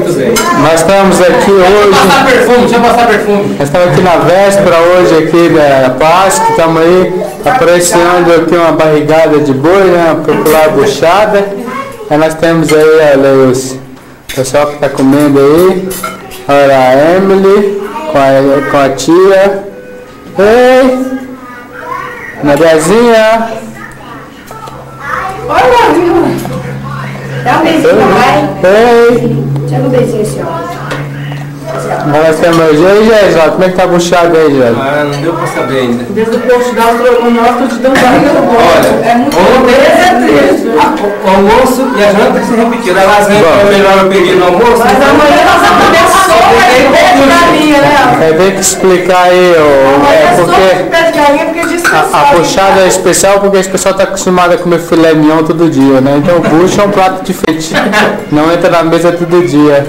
Muito bem. Nós estamos aqui hoje. Deixa eu passar perfume. Nós estamos aqui na véspera hoje aqui da Páscoa, estamos aí apreciando aqui uma barrigada de boi, né, uma popular buchada. Aí nós temos aí, olha, o pessoal que está comendo aí. Olha a Emily com a tia. Ei! Nadiazinha! Olha, viu? Dá um beijinho, vai. Ei! Chega um beijinho, senhor. Nós temos aí, Jéssica, como é que tá a buchada aí, Jéssica? Ah, não deu pra saber ainda. Desde o Portugal, o nosso te dando barriga no bolo. Olha, É muito o almoço e a janta se repetiram. A lasanha foi melhor eu peguei no almoço. Mas amanhã nós vamos comer sopa de pé de galinha, né? Tem que explicar aí, Amanhã sopa de porque pé de galinha, porque descansou. a puxada é especial porque esse pessoal está acostumado a comer filé mignon todo dia, né? Então bucha é um prato diferente, não entra na mesa todo dia.